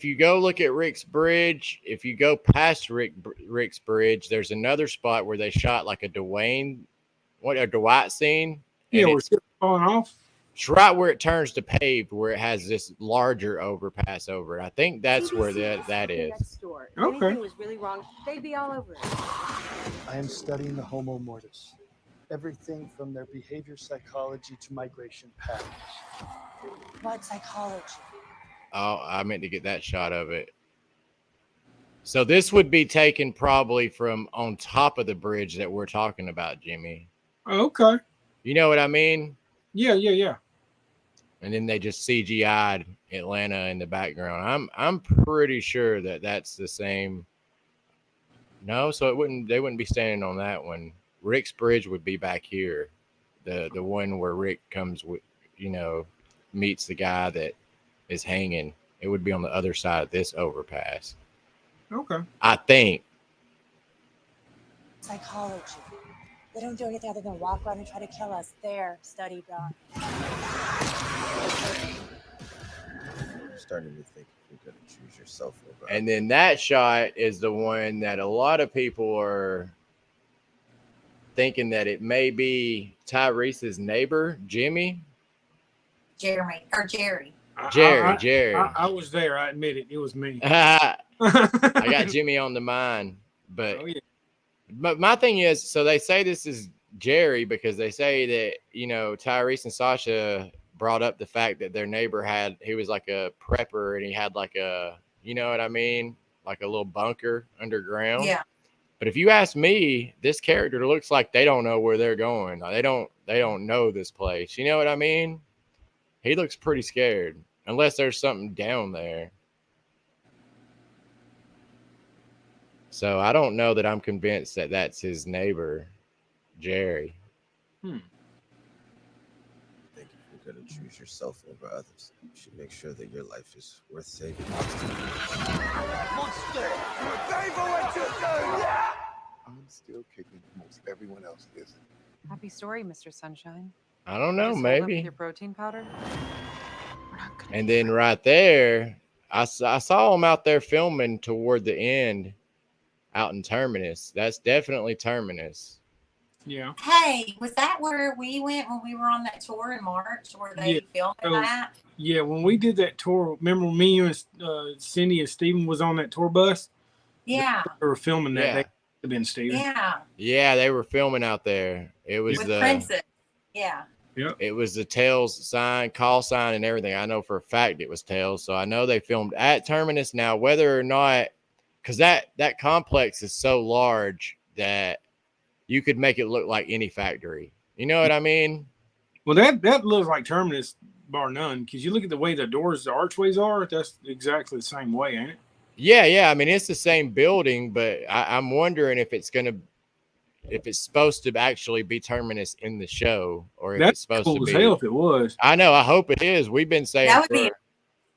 you go look at Rick's Bridge, if you go past Rick's Bridge, there's another spot where they shot like a Dwight scene. Yeah, where it's falling off. It's right where it turns to paved, where it has this larger overpass over it. I think that's where that is. Okay. If anything was really wrong, they'd be all over it. I am studying the Homo mortis. Everything from their behavior psychology to migration patterns. What psychology? Oh, I meant to get that shot of it. So this would be taken probably from on top of the bridge that we're talking about, Jimmy. Okay. You know what I mean? Yeah. And then they just CGI'd Atlanta in the background. I'm pretty sure that that's the same. No, so they wouldn't be standing on that one. Rick's Bridge would be back here, the one where Rick comes with, meets the guy that is hanging. It would be on the other side of this overpass. Okay. I think. Psychology. They don't do anything other than walk around and try to kill us. There, study dog. I'm starting to think you're going to choose yourself over. And then that shot is the one that a lot of people are thinking that it may be Tyrese's neighbor, Jerry. Jerry. Jerry. I was there. I admit it. It was me. I got Jimmy on the mind, but but my thing is, so they say this is Jerry because they say that Tyrese and Sasha brought up the fact that their neighbor he was like a prepper and he had like a, you know what I mean, like a little bunker underground. Yeah. But if you ask me, this character looks like they don't know where they're going. They don't know this place. You know what I mean? He looks pretty scared unless there's something down there. So I don't know that I'm convinced that that's his neighbor, Jerry. I think if you're going to choose yourself over others, you should make sure that your life is worth saving. I'm still kicking. Most everyone else isn't. Happy story, Mr. Sunshine. I don't know, Just hold up with maybe. your protein powder. And then right there, I saw him out there filming toward the end out in Terminus. That's definitely Terminus. Yeah. Hey, was that where we went when we were on that tour in March? Where they filmed that? Yeah, when we did that tour, remember me, you, and Cindy and Steven was on that tour bus? Yeah. They were filming that. Yeah. They could have been Steven. Yeah. Yeah, they were filming out there. It was With the Princess. Yeah. Yep. It was the Tails sign, call sign, and everything. I know for a fact it was Tails. So I know they filmed at Terminus. Now, whether or not, because that complex is so large that you could make it look like any factory. You know what I mean? Well, that looks like Terminus, bar none, because you look at the way the doors, the archways are, that's exactly the same way, ain't it? Yeah. I mean, it's the same building, but I'm wondering if it's supposed to actually be Terminus in the show, or if it's supposed cool to be. As hell if it was. I know. I hope it is. We've been saying That would be a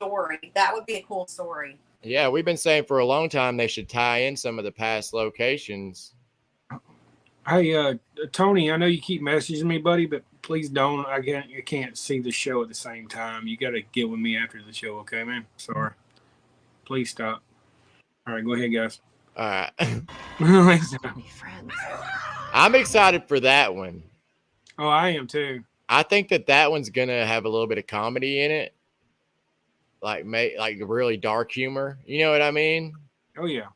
story. That would be a cool story. Yeah, we've been saying for a long time they should tie in some of the past locations. Hey, Tony, I know you keep messaging me, buddy, but please don't. I can't see the show at the same time. You got to get with me after the show, okay, man? Sorry. Please stop. All right, go ahead, guys. All right. Let's go. I'm excited for that one. Oh, I am too. I think that one's gonna have a little bit of comedy in it, like really dark humor. You know what I mean? Oh yeah.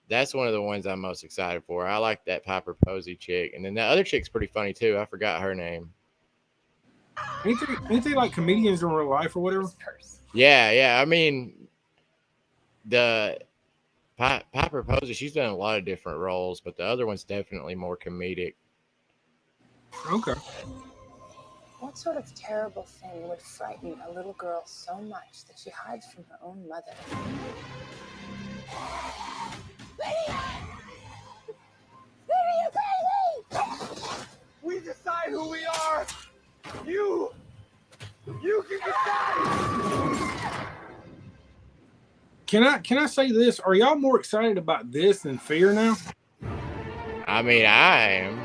That's one of the ones I'm most excited for. I like that Piper Posey chick, and then the other chick's pretty funny too. I forgot her name. Ain't they like comedians in real life or whatever? Yeah. I mean, the Piper Posey, she's done a lot of different roles, but the other one's definitely more comedic. Okay. What sort of terrible thing would frighten a little girl so much that she hides from her own mother? Lydia! Lydia, baby! We decide who we are! You can decide! Can I say this? Are y'all more excited about this than Fear now? I mean, I am.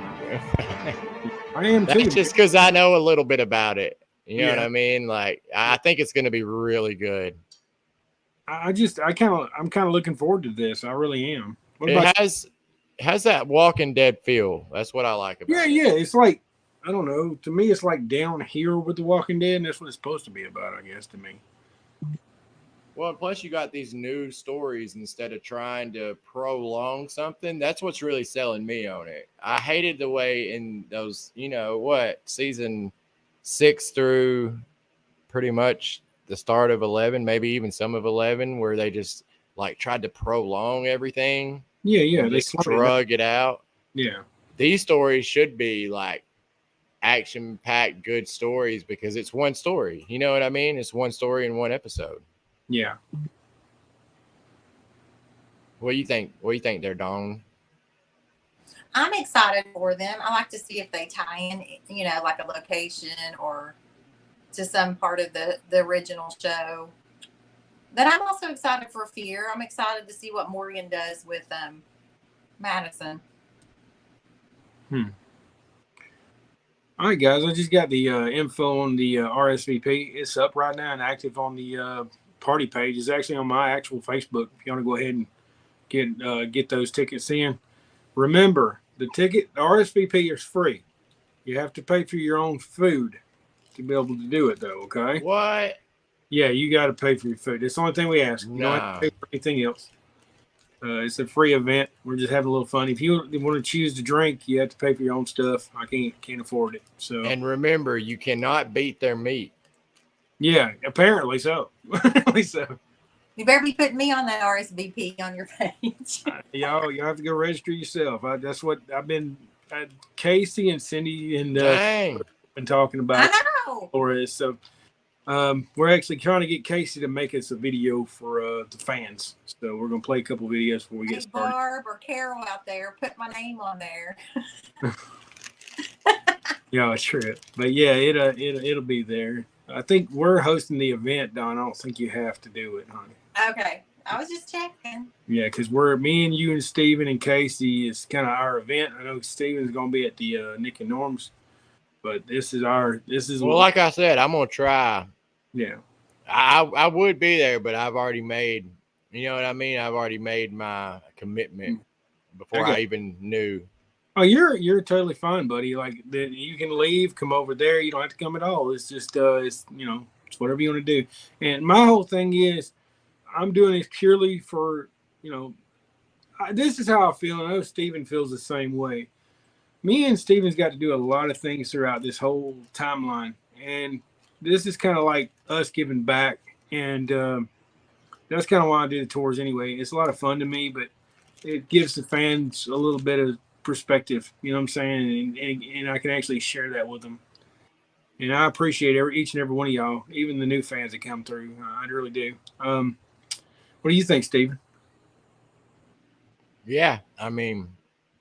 I am too. That's just because I know a little bit about it. You know Yeah. what I mean? Like, I think it's going to be really good. I'm kind of looking forward to this. I really am. What It about has that Walking Dead feel. That's what I like about it. Yeah. It's like, I don't know. To me, it's like down here with The Walking Dead, and that's what it's supposed to be about, I guess, to me. Well, plus you got these new stories instead of trying to prolong something. That's what's really selling me on it. I hated the way in those, season 6 through pretty much the start of 11, maybe even some of 11, where they just like tried to prolong everything. Yeah. They just drug it out. Yeah. These stories should be like action-packed, good stories because it's one story. You know what I mean? It's one story in one episode. Yeah. What do you think? What do you think there, Dawn? I'm excited for them. I like to see if they tie in, like a location or to some part of the original show. But I'm also excited for Fear. I'm excited to see what Morgan does with Madison. All right, guys. I just got the info on the RSVP. It's up right now and active on the party page. It's actually on my actual Facebook. If you want to go ahead and get those tickets in. Remember, the RSVP is free. You have to pay for your own food to be able to do it, though. Okay. What? Yeah, you got to pay for your food. It's the only thing we ask. You don't have to pay for anything else. It's a free event. We're just having a little fun. If you want to choose to drink, you have to pay for your own stuff. I can't afford it. So. And remember, you cannot beat their meat. Yeah, apparently so. Apparently so. You better be putting me on that RSVP on your page. Y'all have to go register yourself. That's what I've been. Casey and Cindy and been talking about. I know. For so. We're actually trying to get Casey to make us a video for the fans. So we're gonna play a couple videos before we get started. Barb or Carol out there, put my name on there. Yeah, it's true. But yeah, it'll be there. I think we're hosting the event, Don. I don't think you have to do it, honey. Okay, I was just checking. Yeah, because me and you and Steven and Casey is kind of our event. I know Steven's gonna be at the Nick and Norm's, but this is well, like I said, I'm gonna try. Yeah, I would be there, but I've already made, you know what I mean? I've already made my commitment before I even knew. Oh, you're totally fine, buddy. Like you can leave, come over there. You don't have to come at all. It's just it's whatever you want to do. And my whole thing is, I'm doing this purely for this is how I feel. And I know Steven feels the same way. Me and Steven's got to do a lot of things throughout this whole timeline, and this is kind of like us giving back. And that's kind of why I do the tours anyway. It's a lot of fun to me, but it gives the fans a little bit of perspective, you know what I'm saying? And I can actually share that with them. And I appreciate each and every one of y'all, even the new fans that come through. I really do. What do you think, Steven? Yeah, I mean,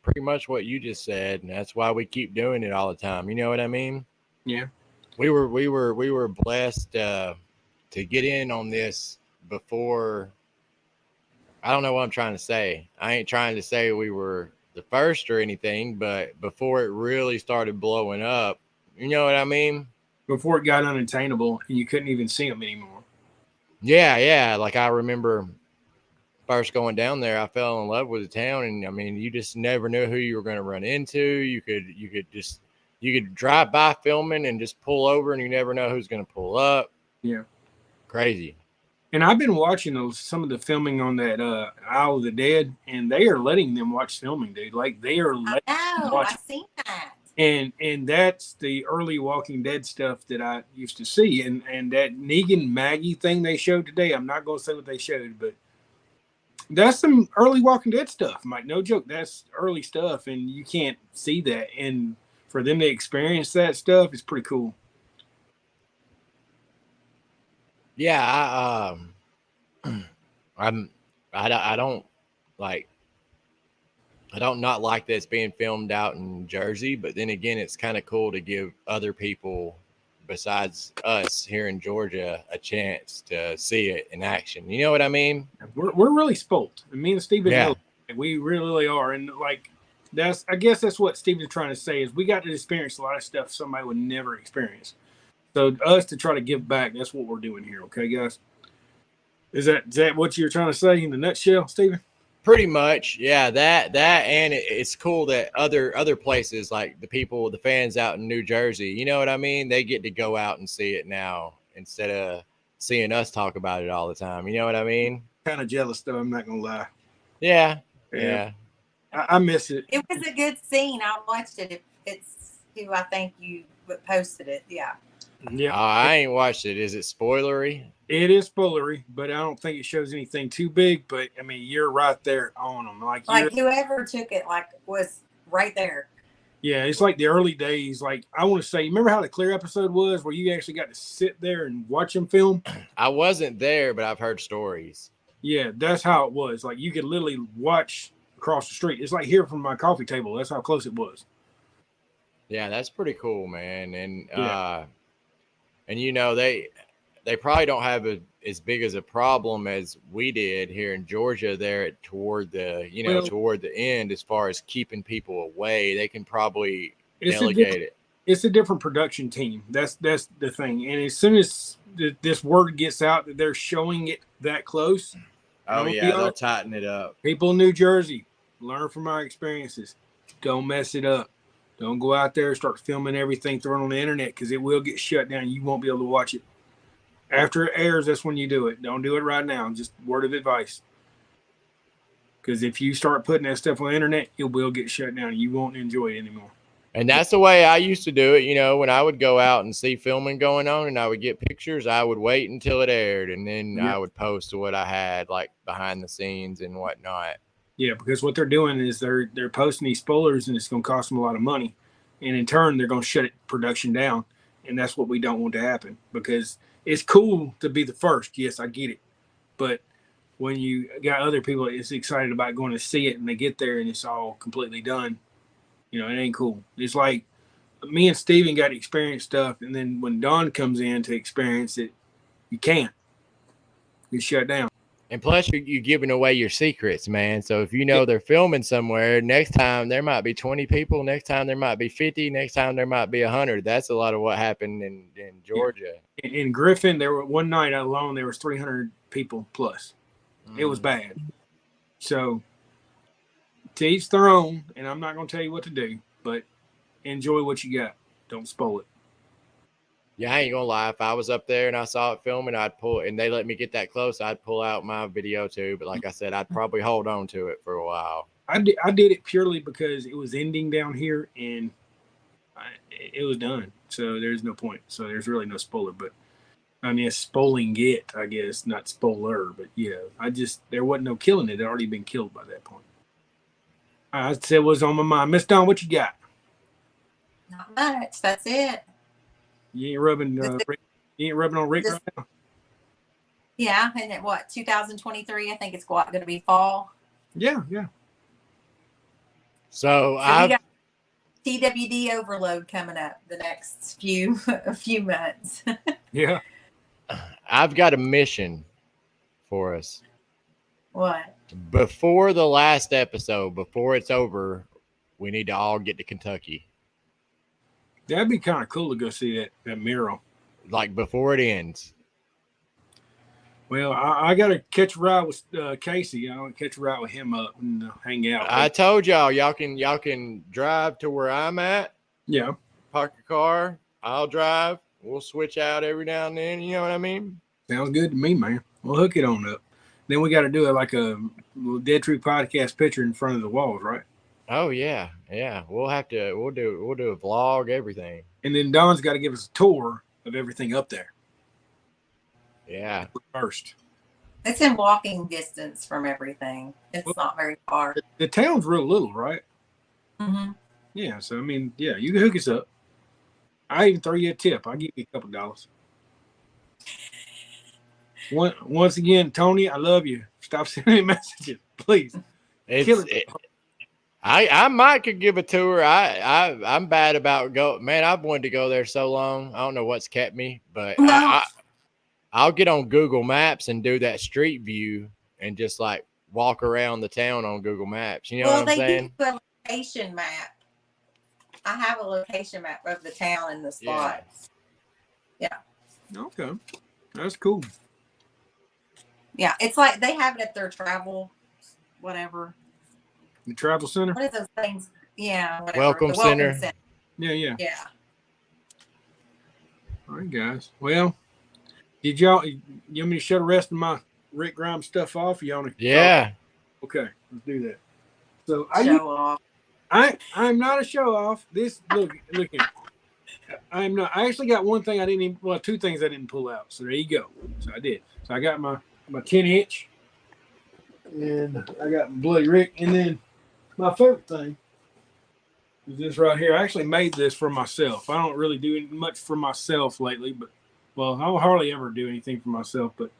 pretty much what you just said, and that's why we keep doing it all the time. You know what I mean? Yeah. We were blessed to get in on this before. I don't know what I'm trying to say. I ain't trying to say we were the first or anything, but before it really started blowing up, You know what I mean? Before it got unattainable and you couldn't even see them anymore. Yeah. Like I remember first going down there, I fell in love with the town, and I mean, you just never knew who you were going to run into. You could drive by filming and just pull over, and you never know who's going to pull up. Yeah. Crazy. And I've been watching some of the filming on that Isle of the Dead, and they are letting them watch filming, dude. Like they are letting them watch. I've seen that. And that's the early Walking Dead stuff that I used to see. And that Negan Maggie thing they showed today, I'm not going to say what they showed, but that's some early Walking Dead stuff, Mike. No joke. That's early stuff, and you can't see that. And for them to experience that stuff is pretty cool. Yeah, I don't not like that it's being filmed out in Jersey, but then again, it's kind of cool to give other people besides us here in Georgia a chance to see it in action. You know what I mean? We're really spoiled. And me and Steven Yeah. know we really are. And like I guess that's what Steven's trying to say is we got to experience a lot of stuff somebody would never experience. So us to try to give back, that's what we're doing here, okay, guys? Is that what you're trying to say in the nutshell, Steven? Pretty much, yeah. That and it's cool that other places like the fans out in New Jersey, you know what I mean? They get to go out and see it now instead of seeing us talk about it all the time. You know what I mean? Kind of jealous though. I'm not gonna lie. Yeah. I miss it. It was a good scene. I watched it. It's who I think you posted it. Yeah. Yeah. I ain't watched it. Is it spoilery? It is spoilery, but I don't think it shows anything too big. But I mean, you're right there on them. Like whoever took it, was right there. Yeah, it's like the early days. Like I want to say, remember how the Clear episode was, where you actually got to sit there and watch them film? I wasn't there, but I've heard stories. Yeah, that's how it was. Like you could literally watch across the street. It's like here from my coffee table. That's how close it was. Yeah, that's pretty cool, man. And and you know they probably don't have as big as a problem as we did here in Georgia there toward the end as far as keeping people away. They can probably delegate it. It's a different production team. That's the thing. And as soon as this word gets out that they're showing it that close, they'll tighten it up. People in New Jersey, learn from our experiences. Don't mess it up. Don't go out there and start filming everything thrown on the internet because it will get shut down. You won't be able to watch it. After it airs, that's when you do it. Don't do it right now. Just word of advice. Because if you start putting that stuff on the internet, it will get shut down. You won't enjoy it anymore. And that's the way I used to do it. You know, when I would go out and see filming going on and I would get pictures, I would wait until it aired. And then I would post what I had, like behind the scenes and whatnot. Yeah, because what they're doing is they're posting these spoilers and it's going to cost them a lot of money. And in turn, they're going to shut production down. And that's what we don't want to happen because it's cool to be the first. Yes, I get it. But when you got other people that's excited about going to see it and they get there and it's all completely done, you know, it ain't cool. It's like me and Steven got to experience stuff. And then when Dawn comes in to experience it, you can't. You shut down. And plus, you're giving away your secrets, man. So if you know they're filming somewhere, next time there might be 20 people. Next time there might be 50. Next time there might be 100. That's a lot of what happened in Georgia. In Griffin, there were one night alone, there was 300 people plus. It was bad. So to each their own, and I'm not going to tell you what to do, but enjoy what you got. Don't spoil it. Yeah, I ain't gonna lie. If I was up there and I saw it filming, I'd pull, and they let me get that close, I'd pull out my video too. But like I said, I'd probably hold on to it for a while. I did it purely because it was ending down here and it was done. So there's no point. So there's really no spoiler. But I mean, it's spoiling it, I guess, not spoiler. But yeah, there wasn't no killing it. It had already been killed by that point. I said what was on my mind. Miss Dawn, what you got? Not much. That's it. You ain't rubbing on Rick right now? Yeah, and at what, 2023? I think it's going to be fall. Yeah. So we got TWD overload coming up the next few months. Yeah. I've got a mission for us. What? Before the last episode, before it's over, we need to all get to Kentucky. That'd be kind of cool to go see that mural. Like before it ends. Well, I got to catch a ride with Casey. I want to catch a ride with him up and hang out. I told y'all can drive to where I'm at. Yeah. Park your car. I'll drive. We'll switch out every now and then. You know what I mean? Sounds good to me, man. We'll hook it on up. Then we got to do it like a little Dead True Podcast picture in front of the walls, right? Oh yeah. We'll do a vlog, everything. And then Don's got to give us a tour of everything up there. Yeah. First. It's in walking distance from everything. It's not very far. The town's real little, right? Mm-hmm. Yeah. So I mean, yeah, you can hook us up. I even throw you a tip. I'll give you a couple dollars. Once again, Tony, I love you. Stop sending me messages, please. I might could give a tour. I'm bad about man. I've wanted to go there so long. I don't know what's kept me, but I'll get on Google Maps and do that street view and just like walk around the town on Google Maps. You know what I'm saying? Well, they do a location map. I have a location map of the town and the spots. Yeah. Okay, that's cool. Yeah, it's like they have it at their travel, whatever. The travel center? What are those things? Yeah. Whatever. Welcome center. Yeah. Yeah. All right, guys. Well, you want me to shut the rest of my Rick Grimes stuff off? You want to? Yeah. Okay, let's do that. So Show off. I'm not a show off. This look here. I'm not. I actually got one thing I didn't even. Well, two things I didn't pull out. So there you go. So I did. So I got my 10-inch, and I got Bloody Rick, and then my favorite thing is this right here. I actually made this for myself. I don't really do much for myself lately, but well, I don't hardly ever do anything for myself. But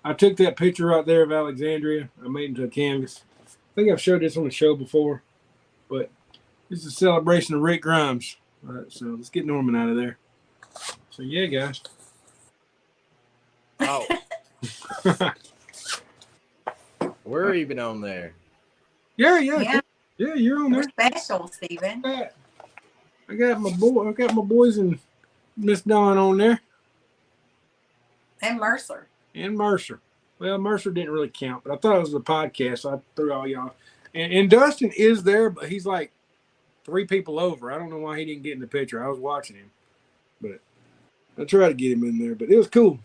I took that picture right there of Alexandria. I made it into a canvas. I think I've showed this on the show before, but this is a celebration of Rick Grimes. All right, so let's get Norman out of there. So yeah, guys. Oh. We're even on there. Yeah, you're on there. We're special, Stephen. I got my boys and Miss Dawn on there. And Mercer. Well, Mercer didn't really count, but I thought it was a podcast, so I threw all y'all. And Dustin is there, but he's like 3 people over. I don't know why he didn't get in the picture. I was watching him, but I tried to get him in there, but it was cool.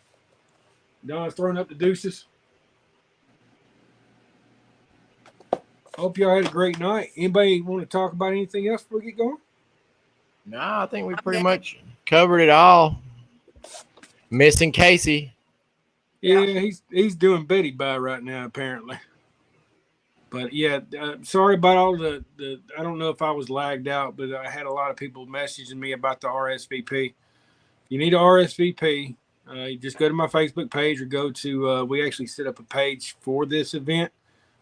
Don's throwing up the deuces. Hope y'all had a great night. Anybody want to talk about anything else before we get going? No, I think we pretty much covered it all. Missing Casey. Yeah, he's doing Betty Bye right now, apparently. But yeah, sorry about all the. I don't know if I was lagged out, but I had a lot of people messaging me about the RSVP. If you need an RSVP, you just go to my Facebook page or go to. We actually set up a page for this event.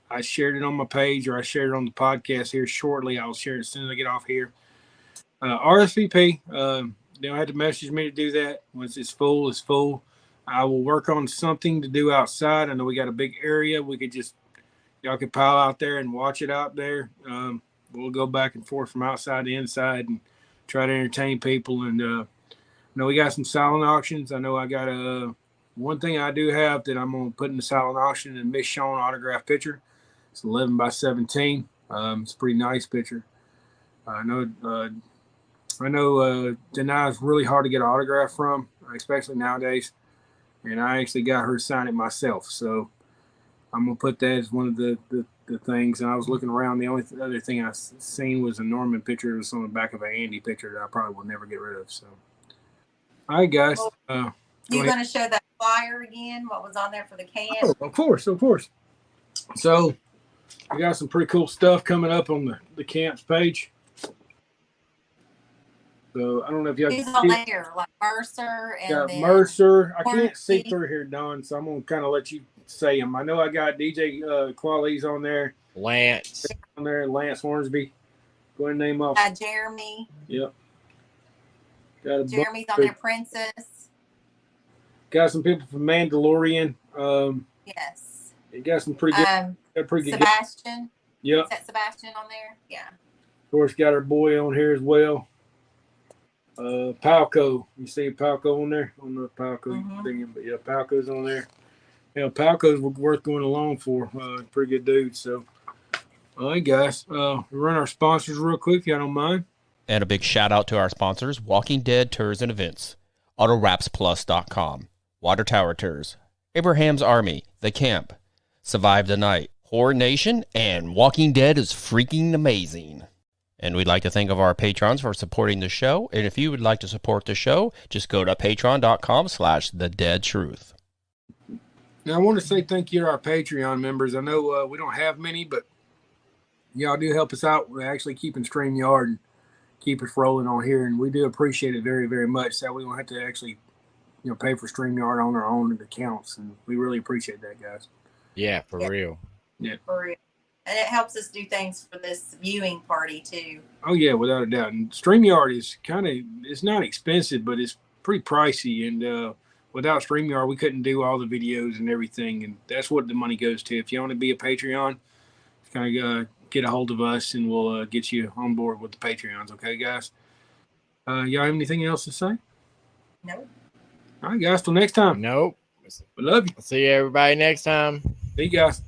I shared it on my page, or I shared it on the podcast here shortly. I'll share it as soon as I get off here. RSVP. They don't have to message me to do that. Once it's full, it's full. I will work on something to do outside. I know we got a big area. We could just, y'all could pile out there and watch it out there. We'll go back and forth from outside to inside and try to entertain people. And I know we got some silent auctions. I know I got one thing I do have that I'm going to put in the silent auction, a Miss Shawn autograph picture. It's 11 by 17. It's a pretty nice picture. I know Denai is really hard to get an autograph from, especially nowadays. And I actually got her to sign it myself. So I'm going to put that as one of the things. And I was looking around. The only other thing I seen was a Norman picture. It was on the back of an Andy picture that I probably will never get rid of. So, all right, guys. You going to show that flyer again? What was on there for the camp? Oh, of course. So we got some pretty cool stuff coming up on the camp's page. So I don't know if y'all Who's on there? Like Mercer and then Mercer. I can't see through here, Don, so I'm gonna kind of let you say them. I know I got DJ Quali's on there. Lance on there. Lance Hornsby. Go ahead and name off. Jeremy. Yep. Got Jeremy's on there. Princess. Got some people from Mandalorian. Yes. You got some pretty good. Sebastian. Yep. Is that Sebastian on there? Yeah. Of course, got our boy on here as well. Palco. You see Palco on there? On the Palco, you can see him, but yeah, Palco's on there. Yeah, Palco's worth going along for. Pretty good dude. So, all right, guys. We run our sponsors real quick, if y'all don't mind. And a big shout out to our sponsors: Walking Dead Tours and Events, AutoWrapsPlus.com, Water Tower Tours, Abraham's Army, The Camp, Survive the Night, Horror Nation, and Walking Dead is freaking amazing. And we'd like to thank of our patrons for supporting the show. And if you would like to support the show, just go to patreon.com/thedeadtruth. Now, I want to say thank you to our Patreon members. I know we don't have many, but y'all do help us out with actually keeping StreamYard and keep us rolling on here. And we do appreciate it very, very much. So we don't have to actually, pay for StreamYard on our own accounts. And we really appreciate that, guys. Yeah, for real. Yeah. For real. And it helps us do things for this viewing party too. Oh yeah, without a doubt. And StreamYard is it's not expensive, but it's pretty pricey. And without StreamYard, we couldn't do all the videos and everything. And that's what the money goes to. If you want to be a Patreon, kind of get a hold of us, and we'll get you on board with the Patreons. Okay, guys. Y'all have anything else to say? Nope. All right, guys. Till next time. Nope. We love you. See you everybody next time. See you guys.